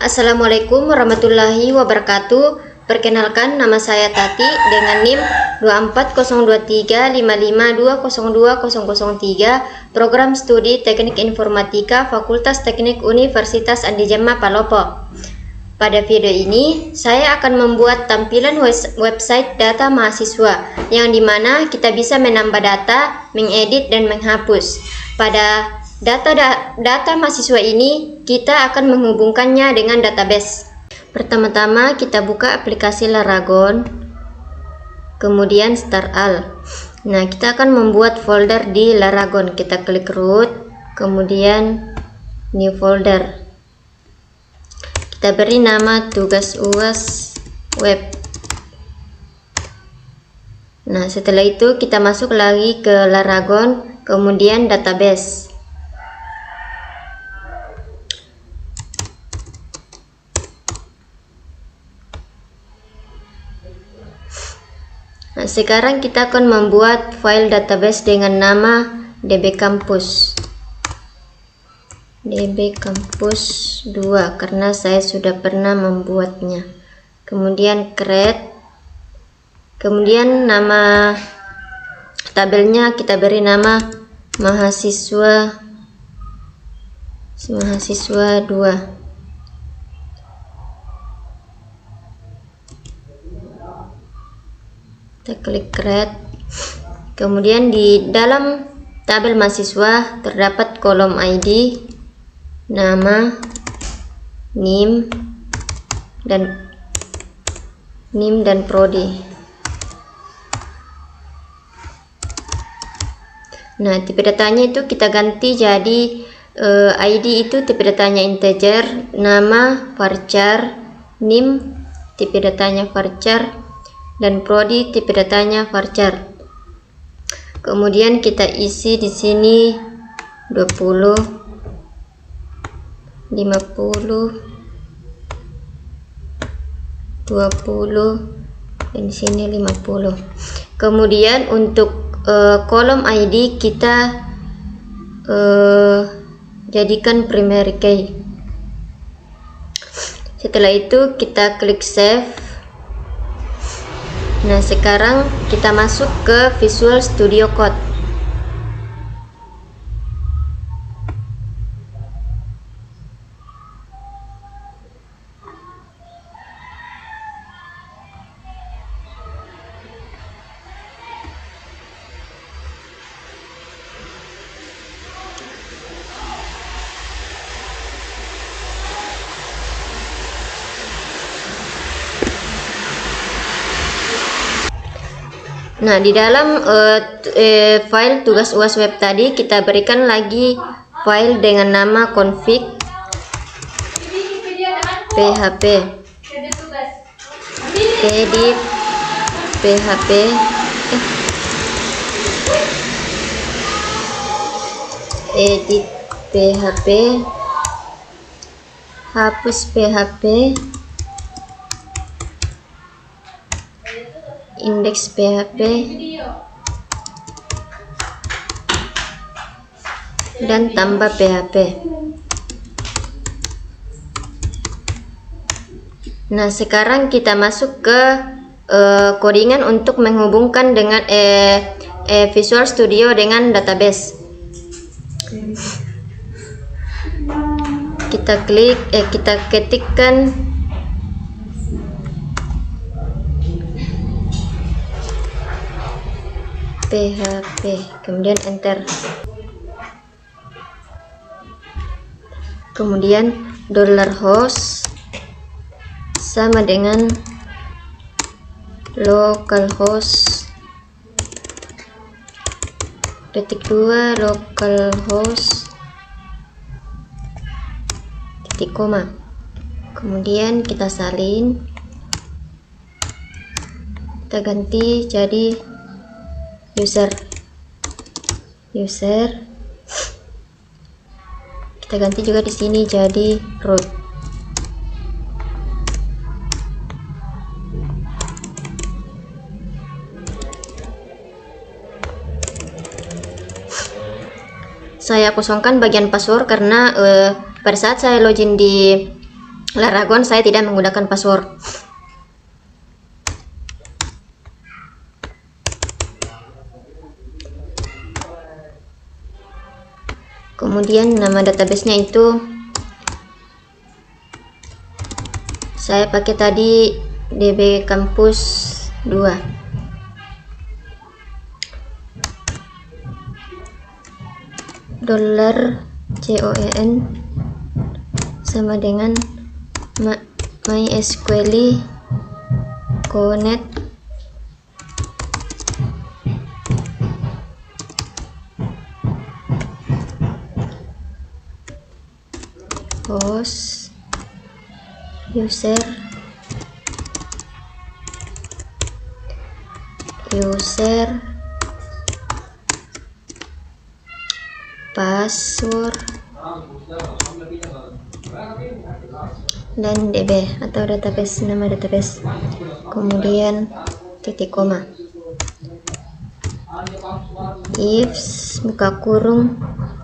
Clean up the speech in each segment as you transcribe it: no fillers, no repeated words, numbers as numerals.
Assalamualaikum warahmatullahi wabarakatuh. Perkenalkan, nama saya Tati dengan NIM 2412355202003, Program Studi Teknik Informatika Fakultas Teknik Universitas Andi Jemma Palopo. Pada video ini, saya akan membuat tampilan website data mahasiswa, yang dimana kita bisa menambah data, mengedit, dan menghapus. Pada data mahasiswa ini, kita akan menghubungkannya dengan database. Pertama-tama kita buka aplikasi Laragon, kemudian Start All. Nah, kita akan membuat folder di Laragon. Kita klik root, kemudian new folder. Kita beri nama tugas UAS web. Nah, setelah itu kita masuk lagi ke Laragon, kemudian database. Nah, sekarang kita akan membuat file database dengan nama dbcampus 2 karena saya sudah pernah membuatnya. Kemudian create, kemudian nama tabelnya kita beri nama mahasiswa 2. Kita klik create. Kemudian di dalam tabel mahasiswa terdapat kolom ID, nama, NIM dan prodi. Nah, tipe datanya itu kita ganti jadi ID itu tipe datanya integer, nama varchar, NIM tipe datanya varchar, dan prodi tipe datanya varchar. Kemudian kita isi di sini 20, 50, 20, dan di sini 50. Kemudian untuk kolom ID kita jadikan primary key. Setelah itu kita klik save. Nah, sekarang kita masuk ke Visual Studio Code. Nah, di dalam file tugas UAS web tadi kita berikan lagi file dengan nama config php edit php hapus php index PHP dan tambah PHP. Nah, sekarang kita masuk ke codingan untuk menghubungkan dengan Visual Studio dengan database. Kita ketikkan PHP, kemudian enter. Kemudian $host sama dengan localhost .2 localhost titik koma. Kemudian kita salin, kita ganti jadi user. Kita ganti juga di sini jadi root. Saya kosongkan bagian password karena pada saat saya login di Laragon saya tidak menggunakan password. Kemudian nama databasenya itu saya pakai tadi DB Campus 2. $CON sama dengan MySQL connect host user password dan DB atau database, nama database, kemudian titik koma, if buka kurung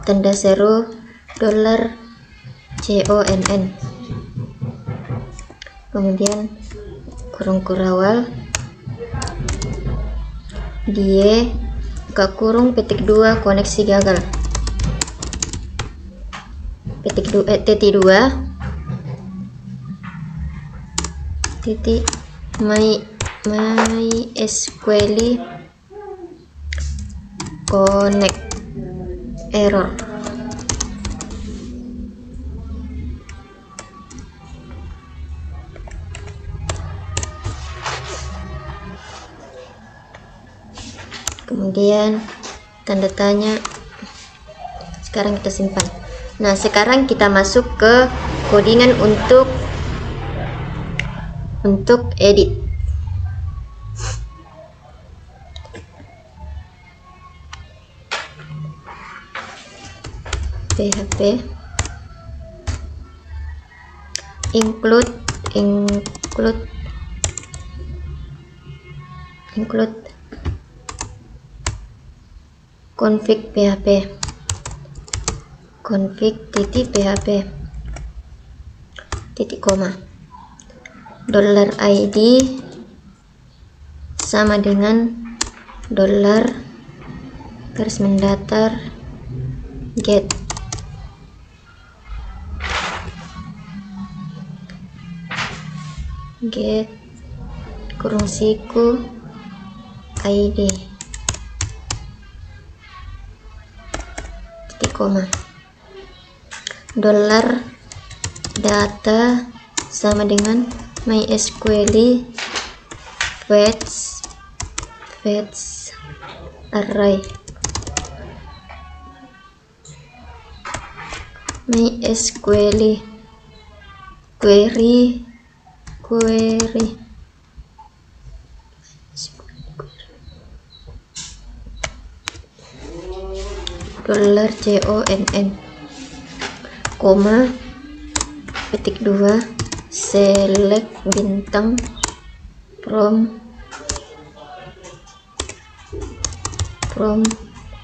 tanda seru $CONN, kemudian kurung kurawal dia buka kurung petik 2 koneksi gagal, petik 2 titik MySQL connect error. Kemudian tanda tanya. Sekarang kita simpan. Nah, sekarang kita masuk ke codingan untuk edit. PHP include config .php titik koma $ID sama dengan garis mendatar get kurung siku ID titik koma $data sama dengan MySQL fetch array, MySQL query $CONN, koma petik 2 select bintang from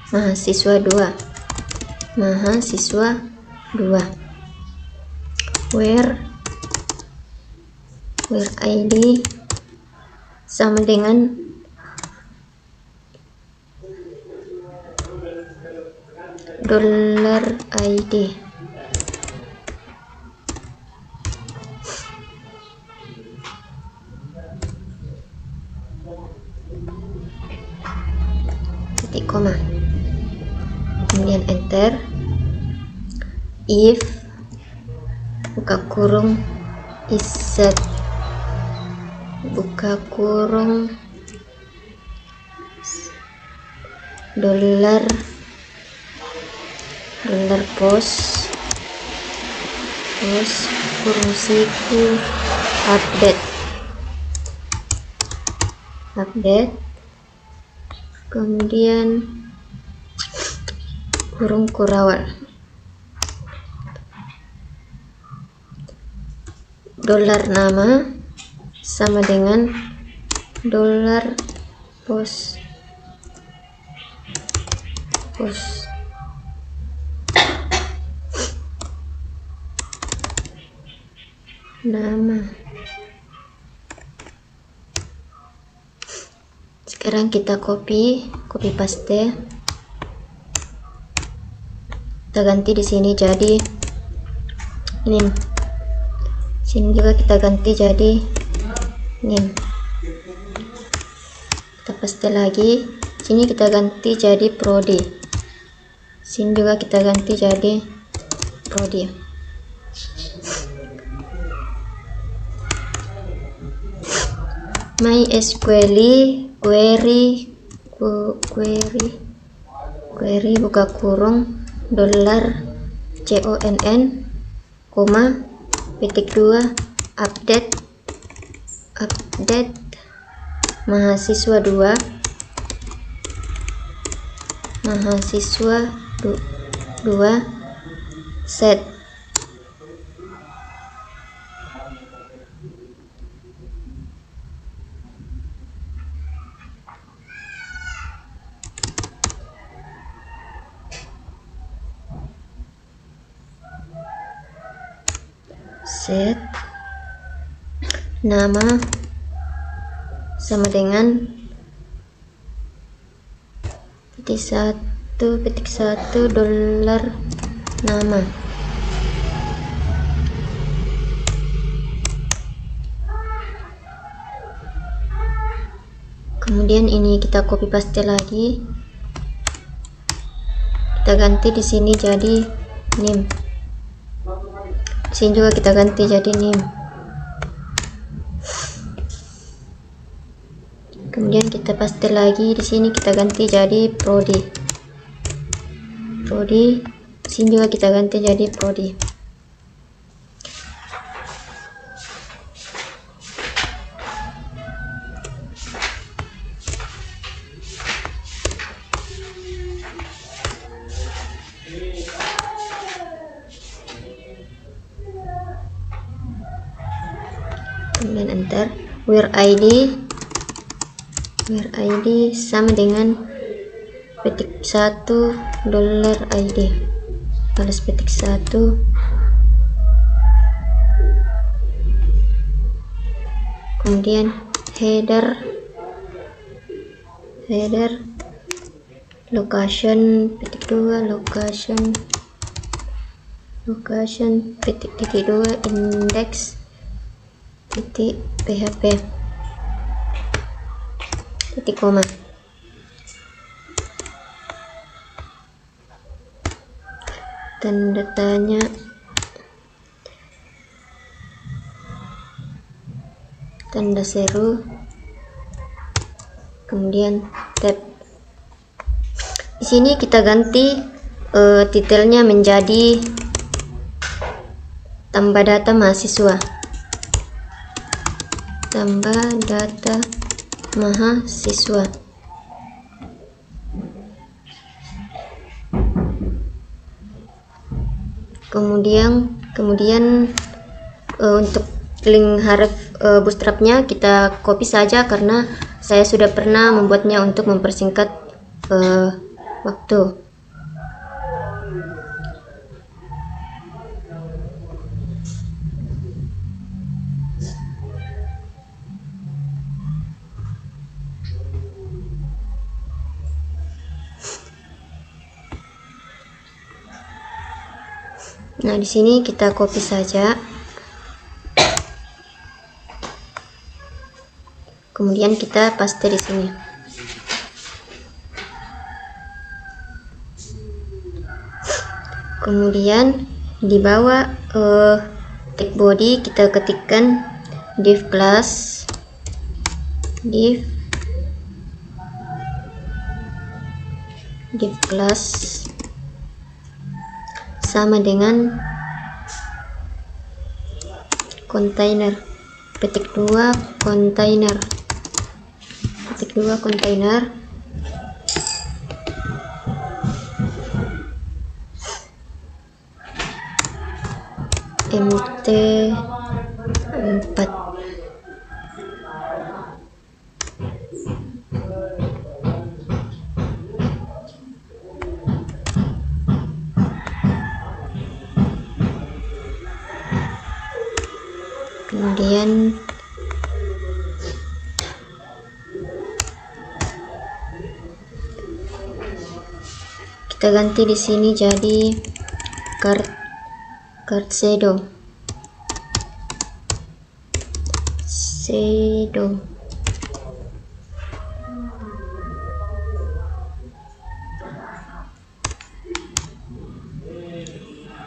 mahasiswa 2 where ID sama dengan $ID titik koma, kemudian enter. If buka kurung iset buka kurung post kurung siku update, kemudian kurung kurawal $nama sama dengan $post nama. Sekarang kita copy paste. Kita ganti di sini jadi name. Sini juga kita ganti jadi name. Kita paste lagi. Sini kita ganti jadi prodi. Sini juga kita ganti jadi prodi. MySQL query buka kurung $CONN, petik 2 update mahasiswa 2 set. Set nama sama dengan petik satu $, nama. Kemudian ini kita copy paste lagi. Kita ganti di sini jadi name. Sini juga kita ganti jadi name. Kemudian kita paste lagi di sini, kita ganti jadi prodi. Sini juga kita ganti jadi prodi. Kemudian enter. Where ID sama dengan petik 1 $ID balas petik 1. Kemudian header location petik 2 location petik 2 index titik php titik koma. Tanda tanya, tanda seru, kemudian tab. Di sini kita ganti titelnya menjadi tambah data mahasiswa. Tambah data mahasiswa. Kemudian untuk link href bootstrapnya kita copy saja karena saya sudah pernah membuatnya untuk mempersingkat waktu. Nah, di sini kita copy saja. Kemudian kita paste di sini. Kemudian di bawah tag body kita ketikkan div class sama dengan container petik 2 container mt4. kemudian kita ganti di sini jadi card shadow.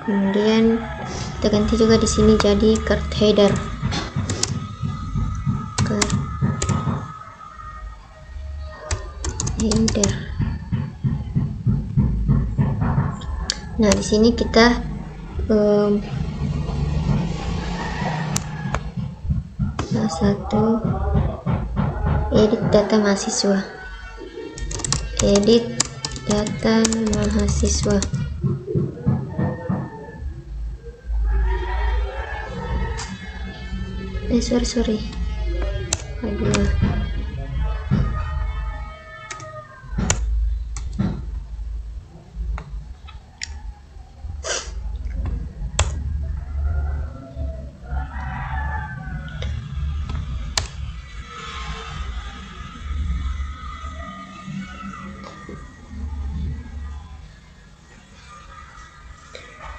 Kemudian kita ganti juga di sini jadi card header. Nah, di sini kita edit data mahasiswa. Sorry. Aduh.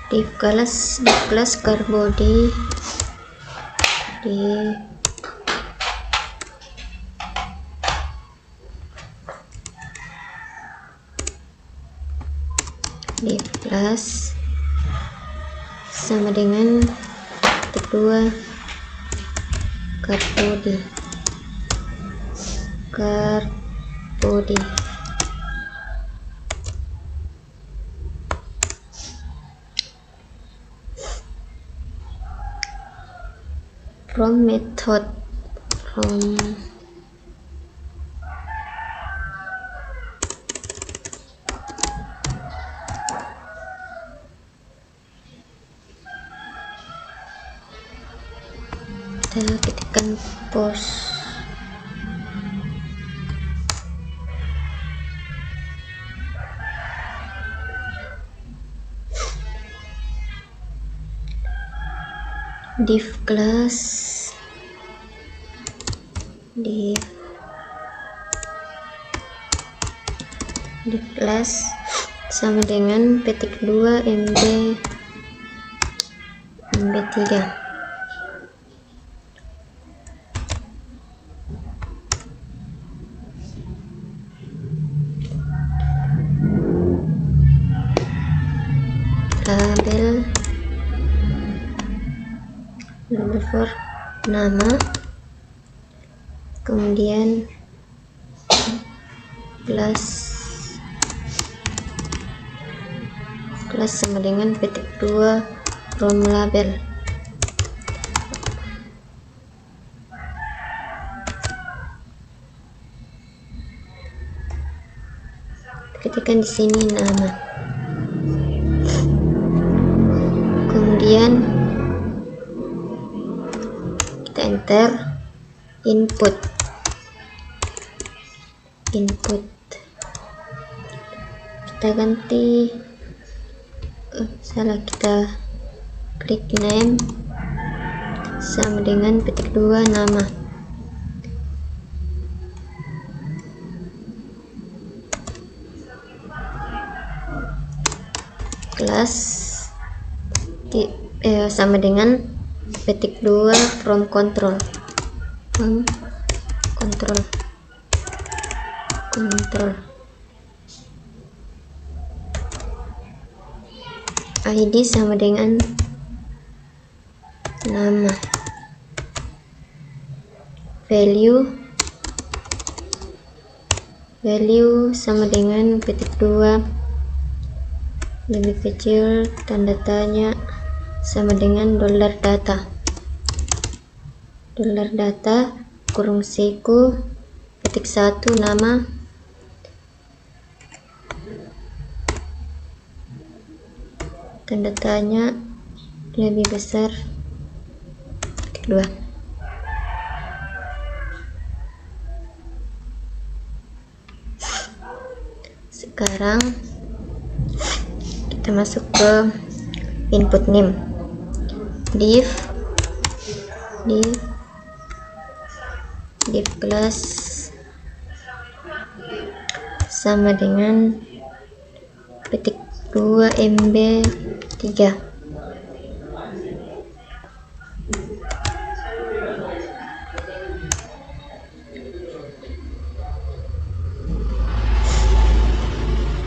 Div class car body div class sama dengan kedua car body. From method kita ketikkan post. Div class sama dengan petik 2 MB3. Label for nama, kemudian class sama dengan petik 2 from label. Ketikkan di sini nama, kemudian kita enter input. Kita ganti kita klik name sama dengan petik 2 nama. Class sama dengan petik 2 from control. ID sama dengan nama. Value sama dengan petik 2 lebih kecil tanda tanya sama dengan $data kurung siku petik 1 nama, tanda tanya lebih besar petik 2. Sekarang kita masuk ke input name. Div div kelas sama dengan petik 2 MB3.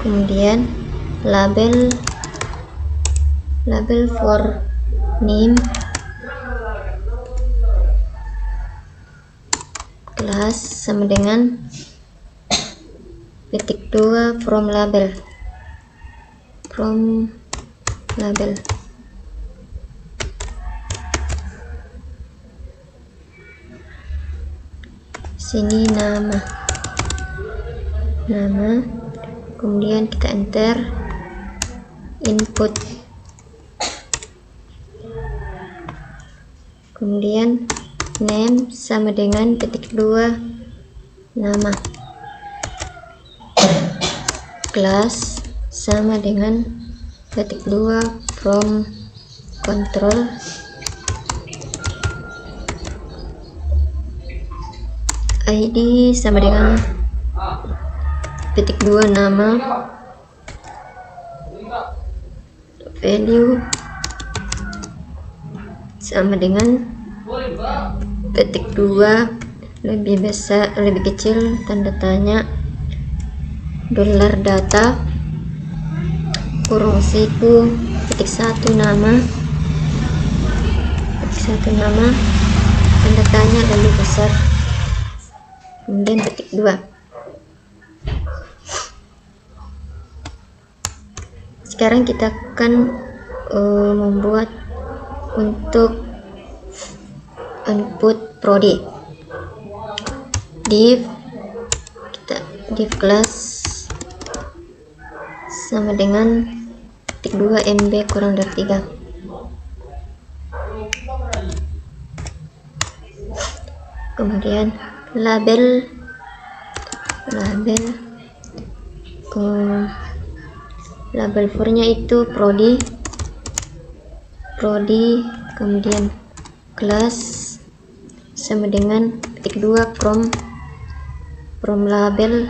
Kemudian label for name kelas sama dengan petik 2 from label sini nama, kemudian kita enter input, kemudian name sama dengan petik 2 nama, class sama dengan petik 2 from control, ID sama dengan petik 2 nama, value sama dengan petik 2 lebih besar lebih kecil tanda tanya $data kurung siku petik 1 nama tanda tanya lebih besar, kemudian petik 2. Sekarang kita akan membuat untuk input prodi. Div kelas sama dengan petik 2 MB kurang dari 3. Kemudian label for-nya itu prodi, kemudian kelas sama dengan petik 2 from label,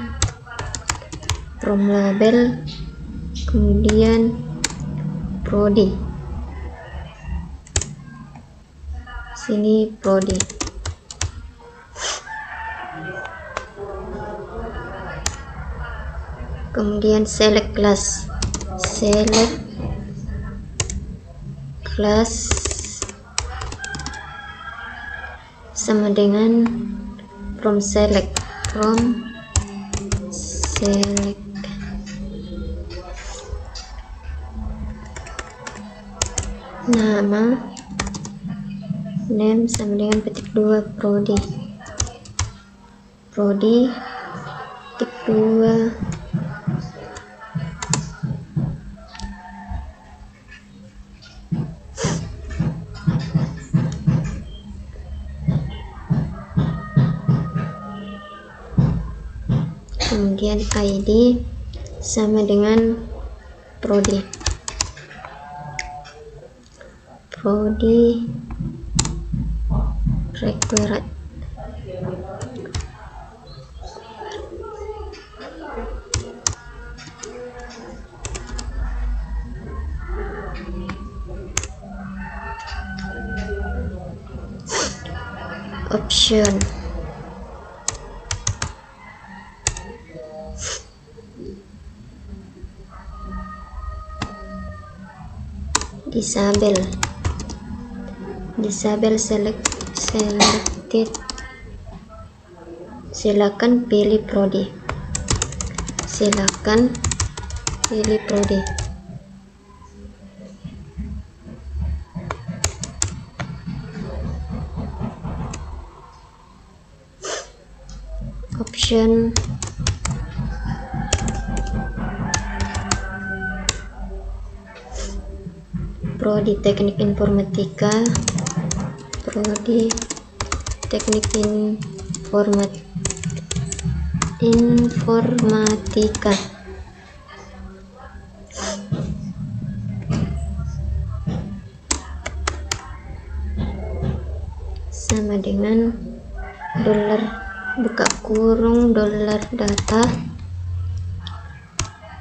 kemudian prodi, sini prodi. Kemudian select class sama dengan from select, nama, name sama dengan petik 2 prodi, petik 2 kemudian ID sama dengan prodi required, option disable selected, silakan pilih prodi, option prodi teknik informatika, sama dengan dolar buka kurung dolar data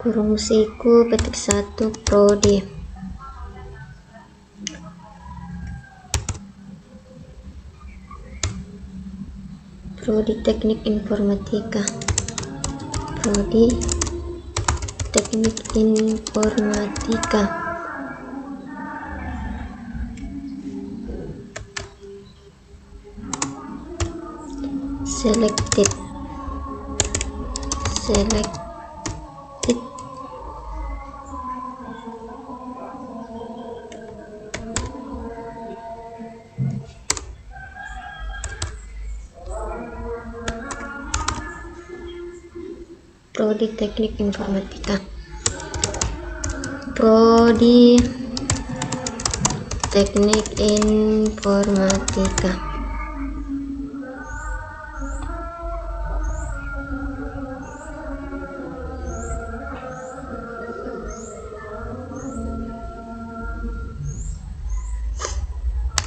kurung siku petik 1 prodi. Prodi Teknik Informatika, Prodi Teknik Informatika. Selected Prodi Teknik Informatika, Prodi Teknik Informatika.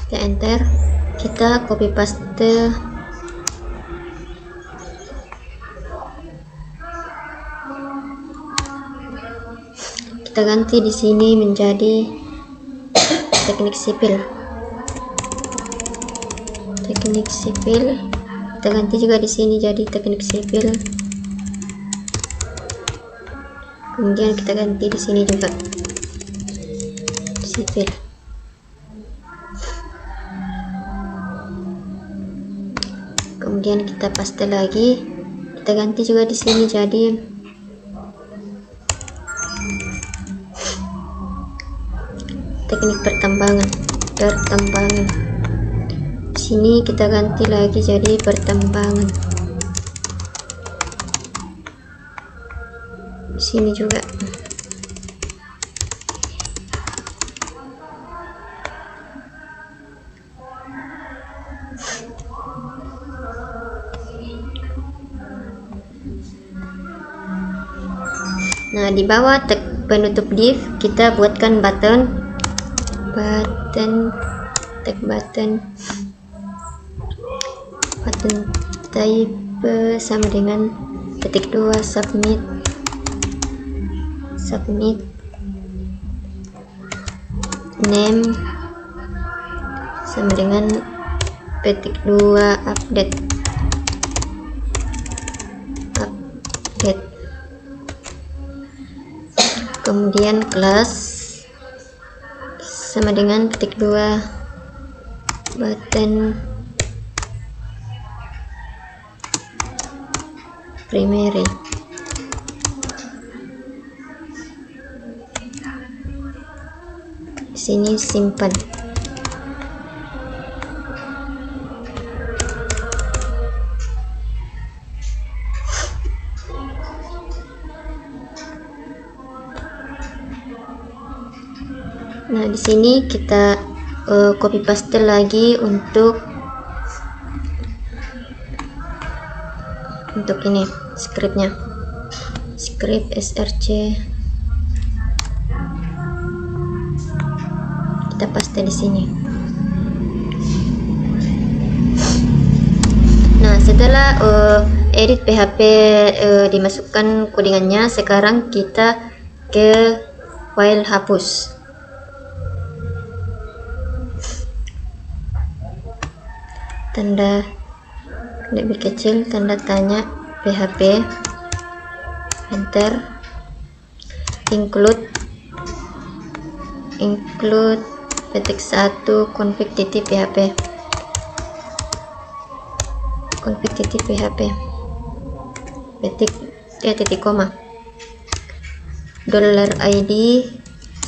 Kita enter, kita copy paste kita ganti di sini menjadi teknik sipil. Teknik sipil kita ganti juga di sini jadi teknik sipil. Kemudian kita ganti di sini juga sipil. Kemudian kita paste lagi, kita ganti juga di sini jadi teknik pertambangan. Di sini kita ganti lagi jadi pertambangan. Di sini juga. Nah, di bawah penutup div kita buatkan button type sama dengan petik 2 submit name sama dengan petik 2 update kemudian kelas sama dengan petik 2 button primary. Di sini simpan. Nah, di sini kita copy paste lagi untuk ini script src kita paste di sini. Nah, setelah edit PHP dimasukkan codingannya, sekarang kita ke file hapus. Tanda lebih kecil tanda tanya PHP, enter, include petik 1 config.php titik koma $id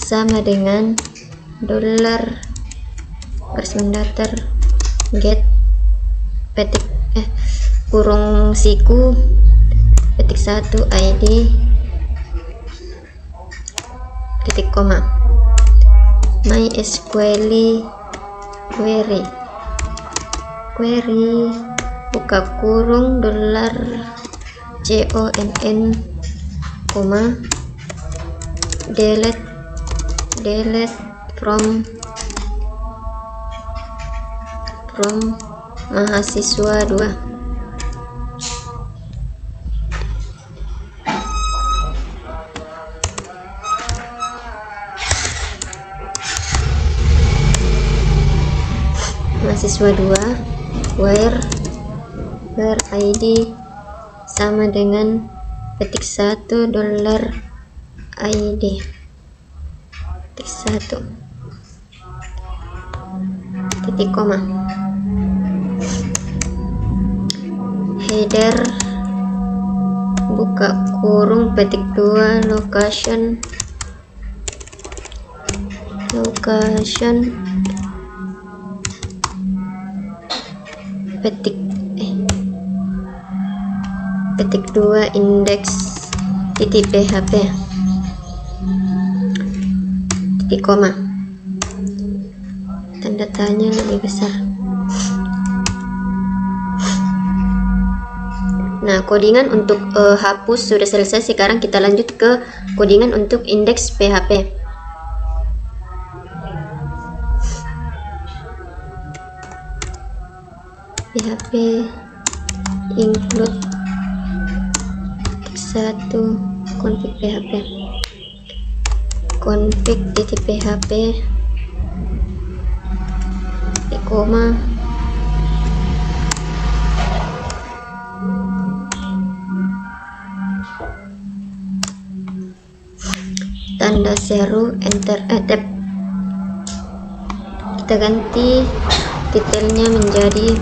sama dengan $ garis mendatar get petik kurung siku petik 1 id titik koma MySQL query buka kurung $CONN koma delete from mahasiswa 2. Mahasiswa 2 where ID sama dengan petik $1 ID petik 1 titik koma header buka kurung petik 2 location petik 2 index titik php titik koma tanda tanya lebih besar. Nah, codingan untuk hapus sudah selesai. Sekarang kita lanjut ke codingan untuk indeks PHP. PHP include 1 config PHP config .php koma tanda seru enter tab. Kita ganti detailnya menjadi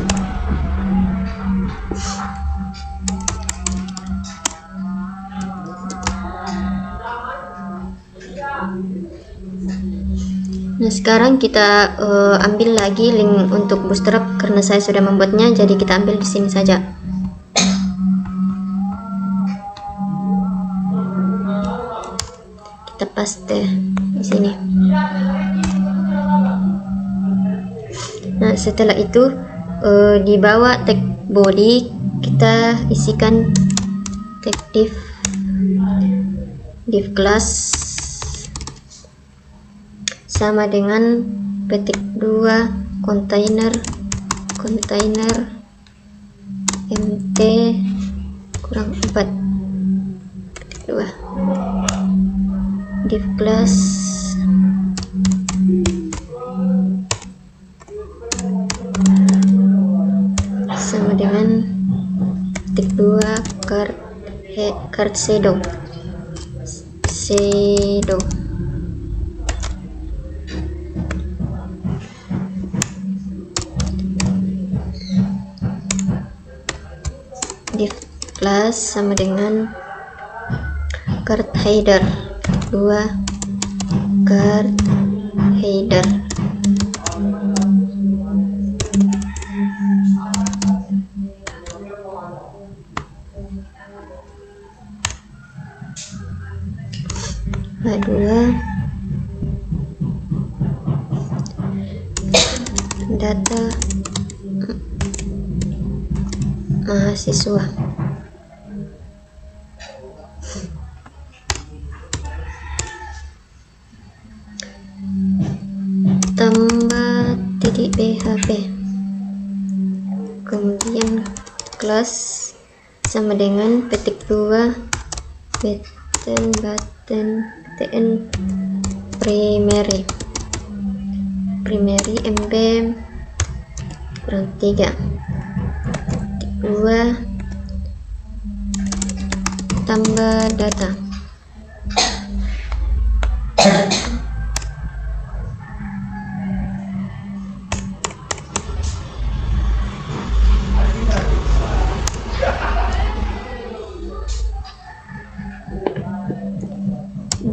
nah, sekarang kita ambil lagi link untuk Bootstrap karena saya sudah membuatnya, jadi kita ambil di sini saja. Kita paste di sini. Nah, setelah itu di bawah tag body kita isikan tag div class sama dengan petik 2 container mt kurang 4 petik 2 div class sama dengan petik 2 card shadow div class sama dengan card header 2 card header A2 data mahasiswa tambah titik php kemudian kelas sama dengan petik 2 button primary mb kurang 3 2 tambah data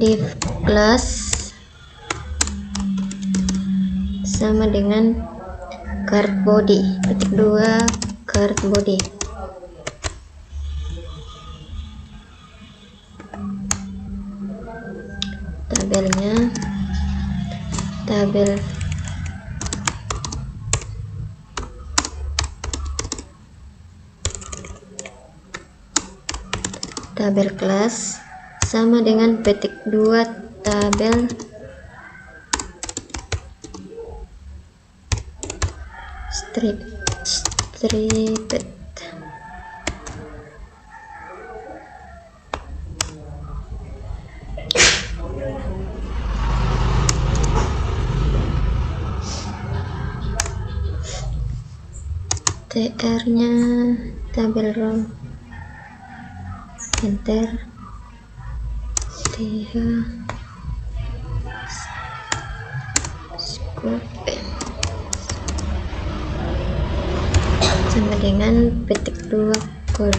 div class sama dengan card body petik 2 card body tabelnya tabel kelas sama dengan petik 2 tabel strip ribet. TR nya tabel ROM, enter, TH scope sama dengan petik 2 call,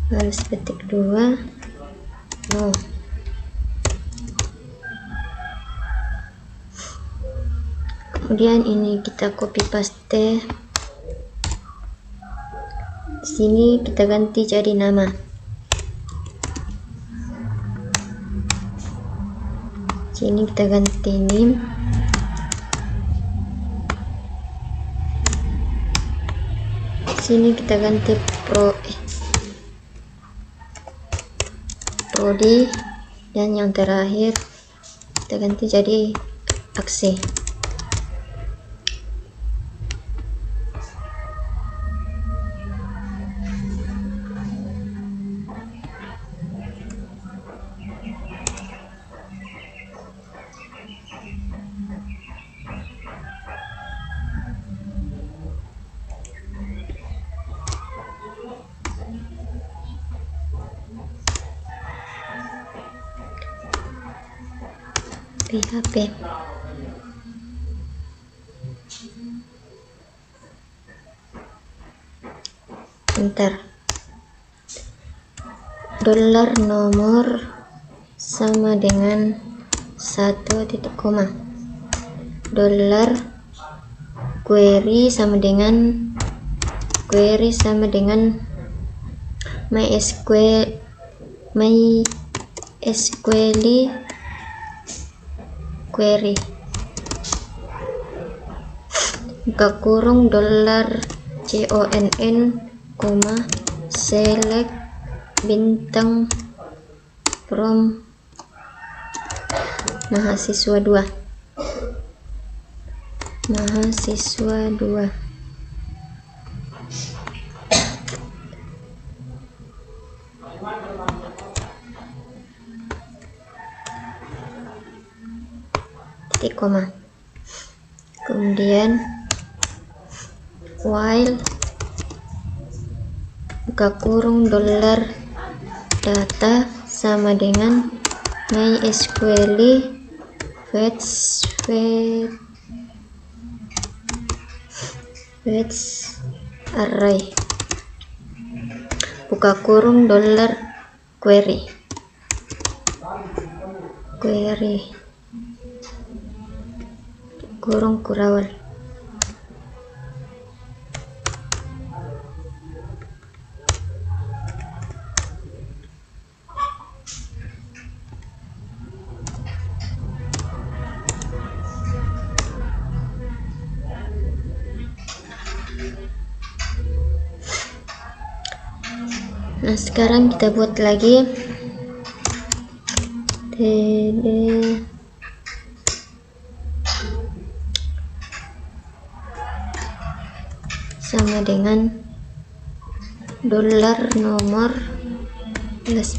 balas petik 2 no. Kemudian ini kita copy paste, di sini kita ganti jadi nama, sini kita ganti name, sini kita ganti prodi, dan yang terakhir kita ganti jadi aksi. PHP enter, dolar nomor sama dengan 1 titik koma, dolar query sama dengan MySQL query, buka kurung dolar CONN, select bintang from mahasiswa 2, titik koma, kemudian while buka kurung dolar data sama dengan MySQL fetch array, buka kurung dolar query kurung kurawal. Nah, sekarang kita buat lagi td sama dengan dolar nomor plus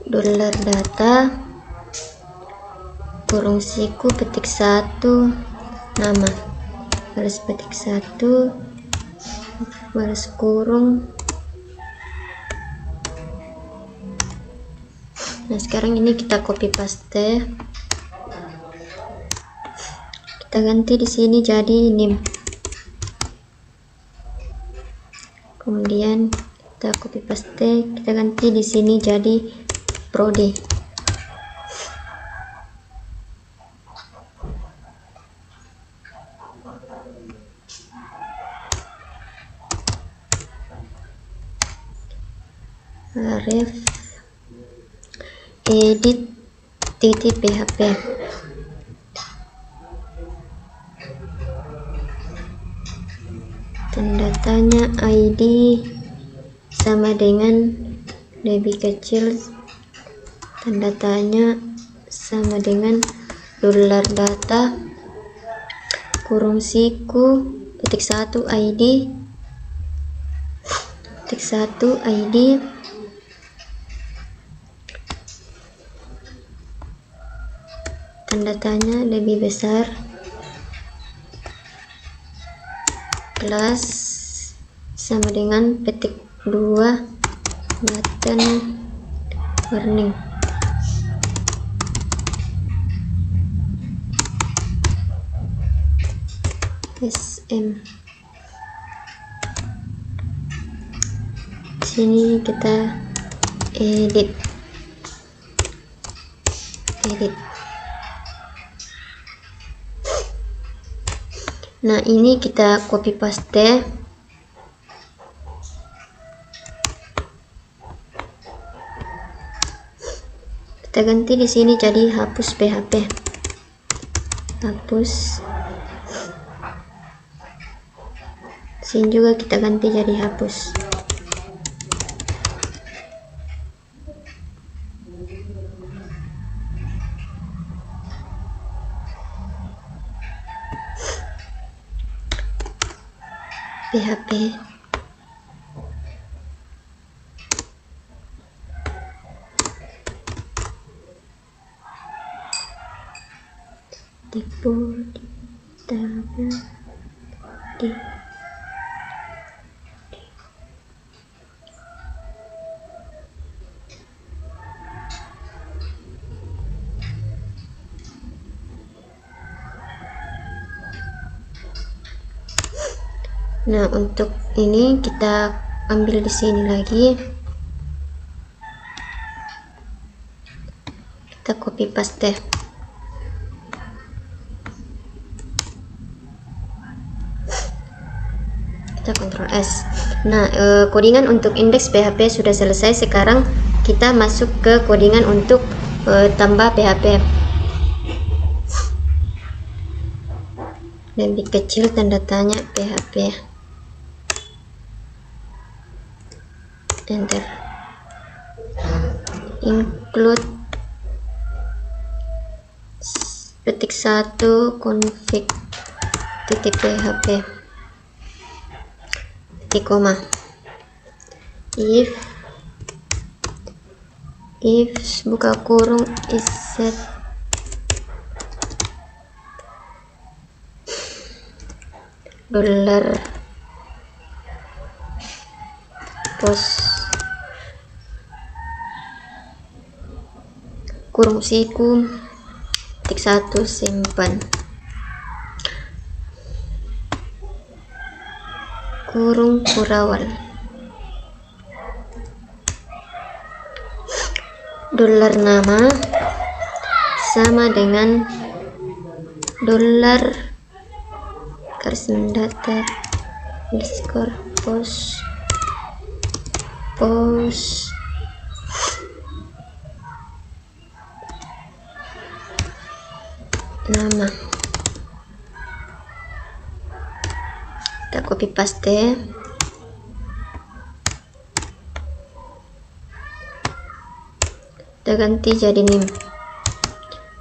dolar data kurung siku petik 1 nama, balas petik 1 balas kurung. Nah, sekarang ini kita copy paste, kita ganti di sini jadi name, kemudian kita copy paste, kita ganti di sini jadi prodi. Ref edit php, tanda tanya ID sama dengan lebih kecil tanda tanya sama dengan dolar data kurung siku titik 1 ID titik 1 ID tanda tanya lebih besar kelas sama dengan petik 2 button warning SM. Sini kita edit nah ini kita copy paste kita ganti di sini jadi hapus PHP hapus sini juga kita ganti jadi hapus PHP tipe tabel di nah untuk ini kita ambil di sini lagi kita copy paste kita Ctrl S. Nah codingan untuk indeks PHP sudah selesai. Sekarang kita masuk ke codingan untuk tambah PHP lebih kecil tanda tanya PHP enter include petik 1 config titik PHP titik koma if buka kurung is set dolar pos kurung siku titik 1 simpan kurung kurawal dolar nama sama dengan dolar garis data underscore post nama kita copy paste kita ganti jadi nim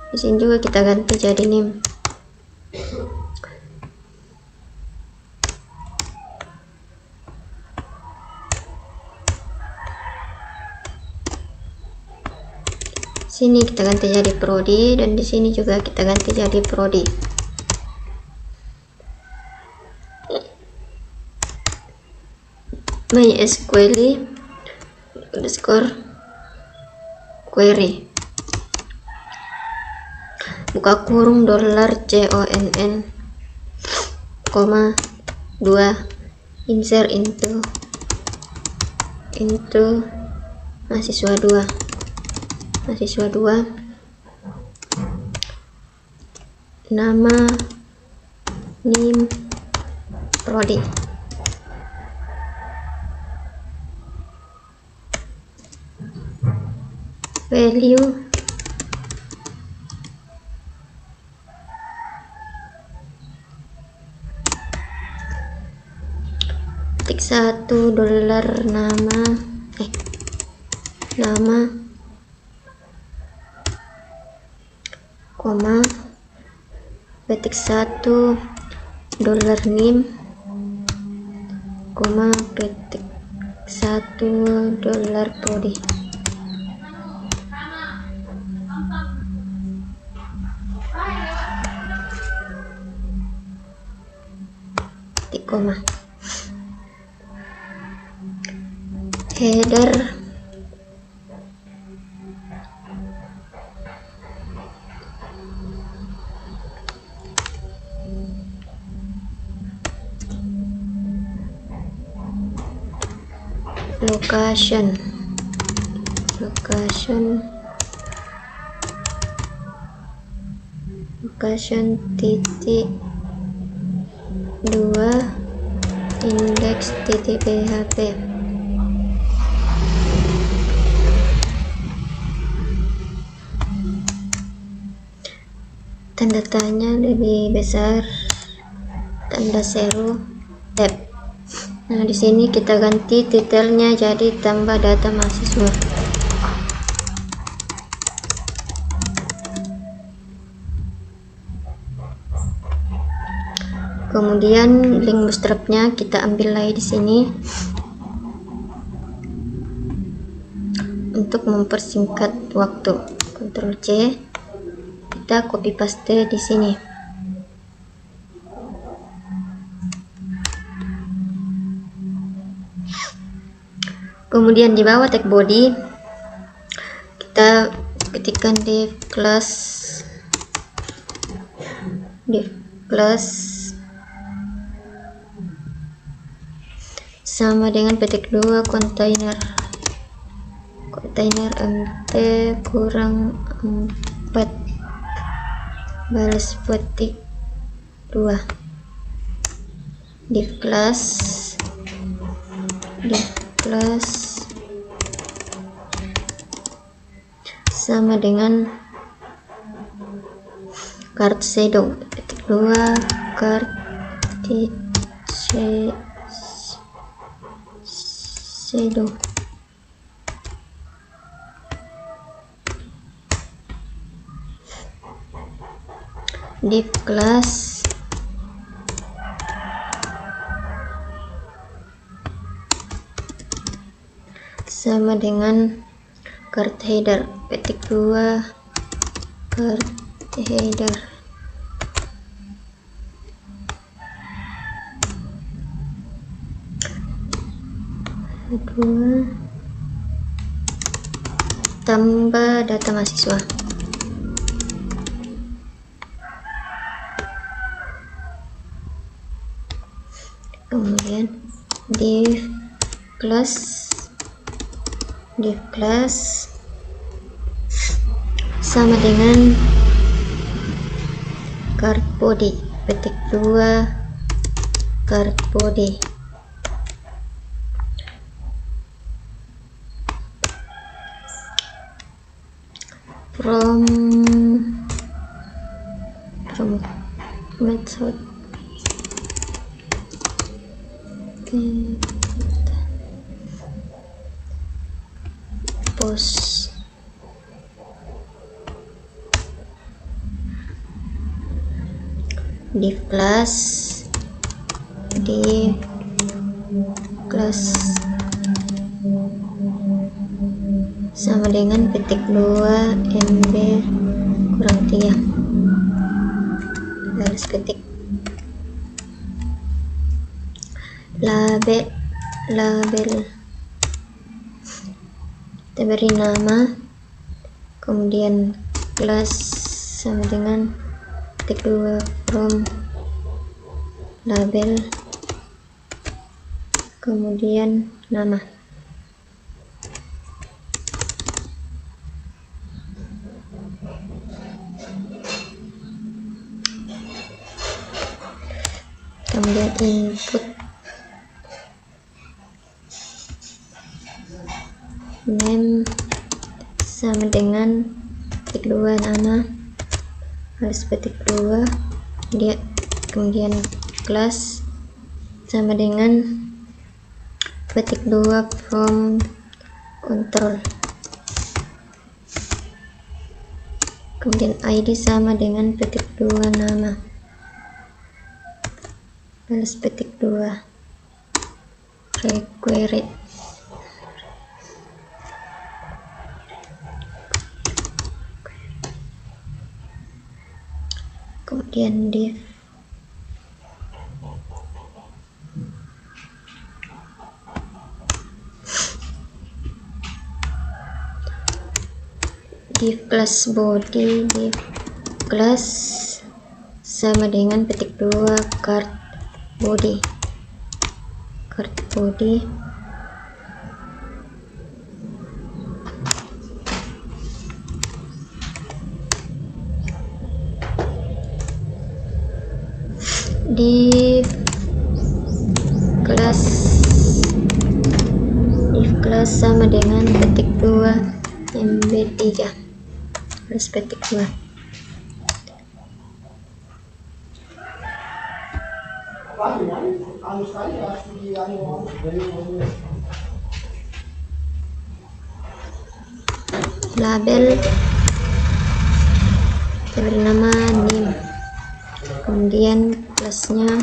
di sini juga kita ganti jadi nim sini kita ganti jadi prodi dan di sini juga kita ganti jadi prodi MySQL underscore query buka kurung dolar CONN koma 2 insert into mahasiswa 2 nama nim prodi value $1 nama koma petik $1 NIM koma petik $1 body. Titik koma. Header location titik 2 index titik php. Tanda tanya lebih besar, tanda seru, tab. Nah, di sini kita ganti titelnya jadi tambah data mahasiswa. Kemudian link bootstrapnya kita ambil lagi di sini untuk mempersingkat waktu. Ctrl C, kita copy paste di sini. Kemudian di bawah tag body kita ketikkan div class sama dengan petik 2 kontainer mt kurang 4 balas petik 2 div class sama dengan card shadow petik 2 card shadow div class sama dengan card header petik 2 card header kedua tambah data mahasiswa. Kemudian div class sama dengan card body petik 2 card body from method post div class sama dengan petik 2 mb kurang 3 baris petik label kita beri nama, kemudian class sama dengan petik 2 from label kemudian nama. Kemudian input name sama dengan petik 2 nama harus petik 2 kemudian class sama dengan petik 2 from control, kemudian ID sama dengan petik 2 nama, balas petik 2 required, kemudian div class body, div class sama dengan petik 2 card body, div class sama dengan petik 2 mb3 plus petik 2. Label beri nama name, kemudian kelasnya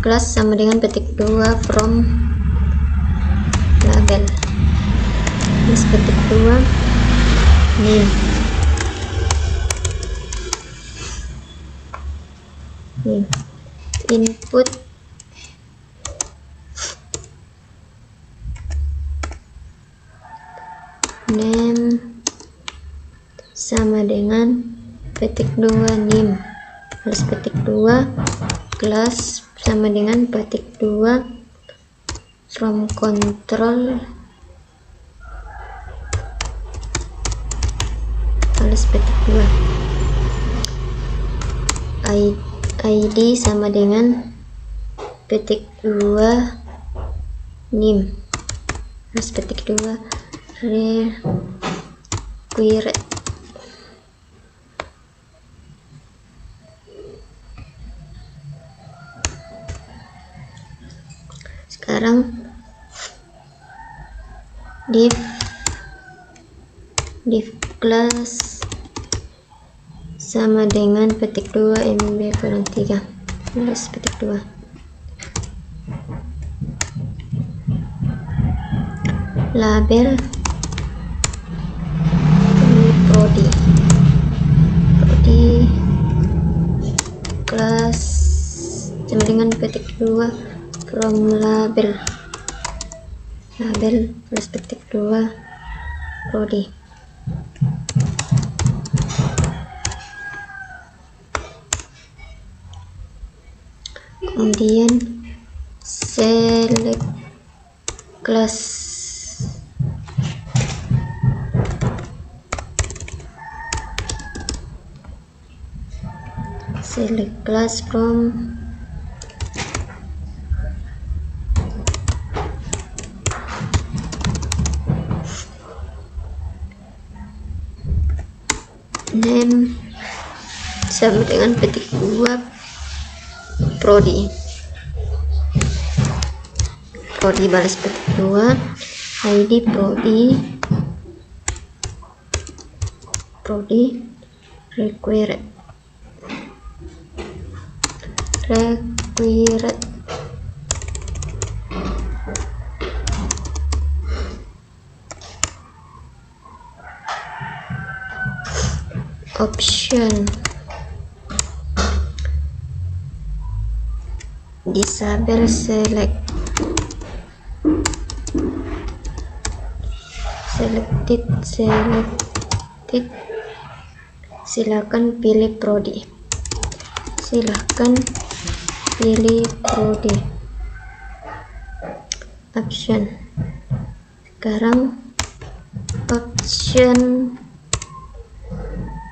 kelas sama dengan petik 2 from label plus petik 2 name, input name sama dengan petik 2 name plus petik 2 kelas sama dengan petik 2 from control plus petik 2 ID sama dengan petik 2 name plus petik 2 required. Sekarang div class sama dengan petik 2 mb3 plus petik 2 label prodi class sama dengan petik 2 from label plus petik 2 prodi, kemudian select class from name sama dengan petik 2 prodi balas petik 2 ID prodi required option disable selected, silakan pilih prodi, option. Sekarang option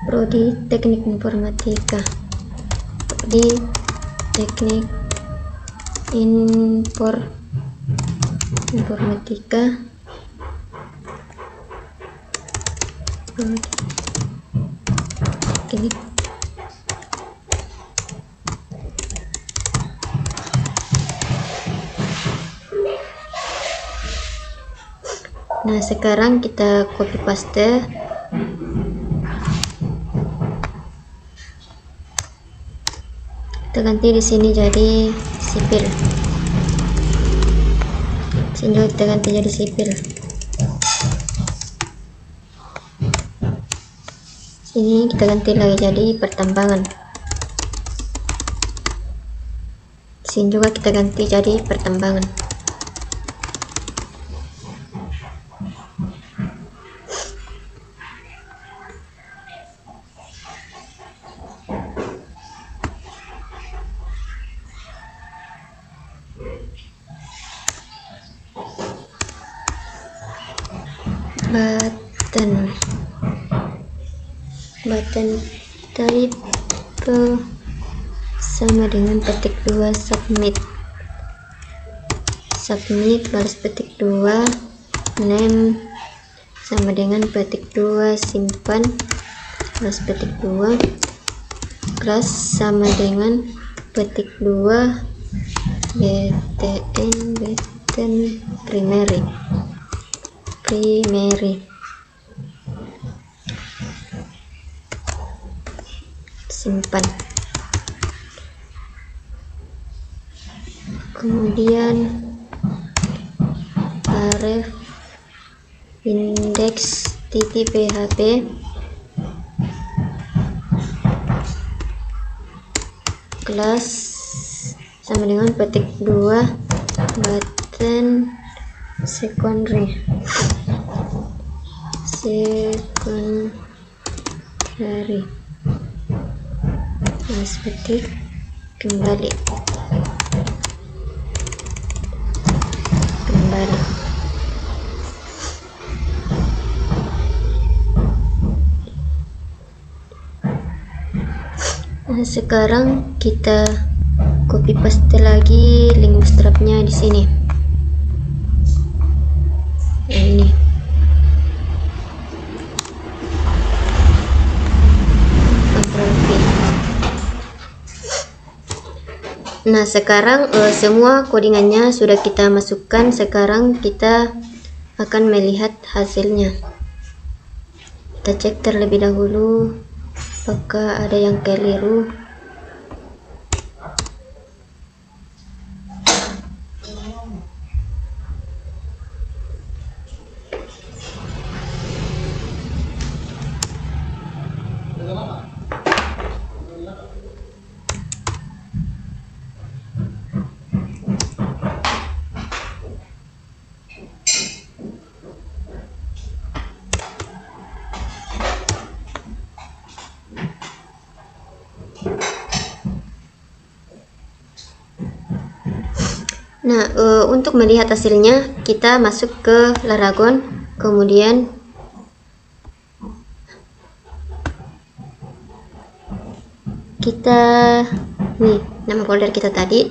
prodi teknik informatika, Nah, sekarang kita copy paste. Kita ganti di sini jadi sipil. Sini juga kita ganti jadi sipil. Sini kita ganti lagi jadi pertambangan. Sini juga kita ganti jadi pertambangan. Button type sama dengan petik 2 submit balas petik 2 name sama dengan petik 2 simpan balas petik 2 class sama dengan petik 2 btn primary simpan. Kemudian ref index php kelas sama dengan petik 2 button secondary petik kembali. Nah, sekarang kita copy paste lagi link bootstrapnya di sini. Nah, ini. Ctrl V. Nah, sekarang semua codingannya sudah kita masukkan. Sekarang kita akan melihat hasilnya. Kita cek terlebih dahulu apakah ada yang keliru. Nah, untuk melihat hasilnya kita masuk ke Laragon, kemudian kita nih nama folder kita tadi.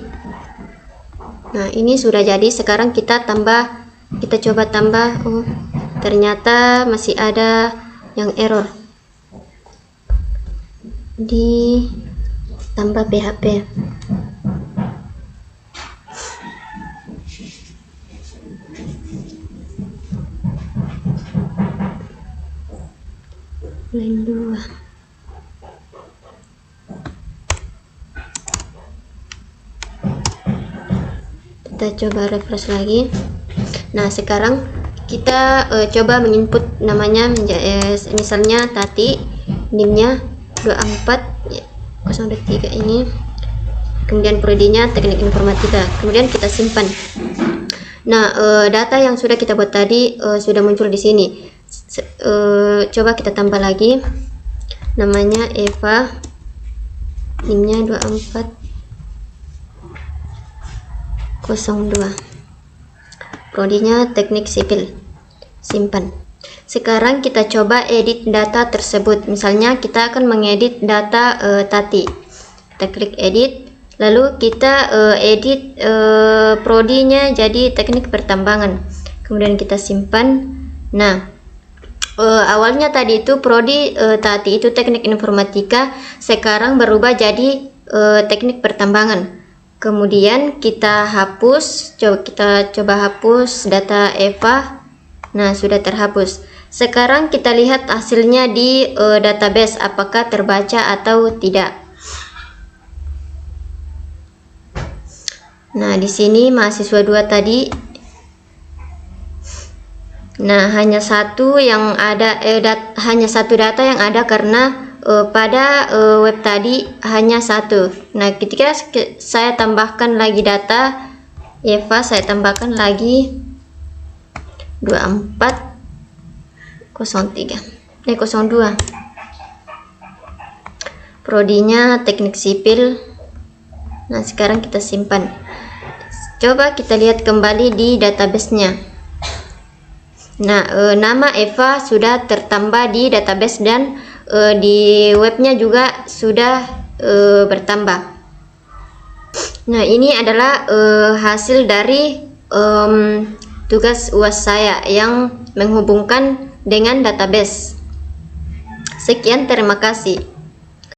Nah, ini sudah jadi. Sekarang kita coba tambah. Oh, ternyata masih ada yang error di tambah PHP. Line 2. Kita coba refresh lagi. Nah, sekarang kita coba menginput namanya misalnya Tati, NIM-nya 24023 ini, kemudian prodinya teknik informatika, kemudian kita simpan. Nah, data yang sudah kita buat tadi sudah muncul di sini. Coba kita tambah lagi, namanya Eva, NIM-nya 2402, prodinya teknik sipil, simpan. Sekarang kita coba edit data tersebut. Misalnya kita akan mengedit data Tati. Kita klik edit, lalu kita edit prodinya jadi teknik pertambangan, kemudian kita simpan. Nah, awalnya tadi itu prodi Tati itu teknik informatika, sekarang berubah jadi teknik pertambangan. Kemudian kita hapus, kita coba hapus data Eva. Nah, sudah terhapus. Sekarang kita lihat hasilnya di database, apakah terbaca atau tidak. Nah, di sini mahasiswa 2 tadi. Nah, hanya satu yang ada hanya satu data yang ada karena pada web tadi hanya satu. Nah, ketika saya tambahkan lagi data Eva, saya tambahkan lagi 2403 02. Prodinya teknik sipil. Nah, sekarang kita simpan. Coba kita lihat kembali di database-nya. Nah, nama Eva sudah tertambah di database dan di webnya juga sudah bertambah. Nah, ini adalah hasil dari tugas UAS saya yang menghubungkan dengan database. Sekian, terima kasih.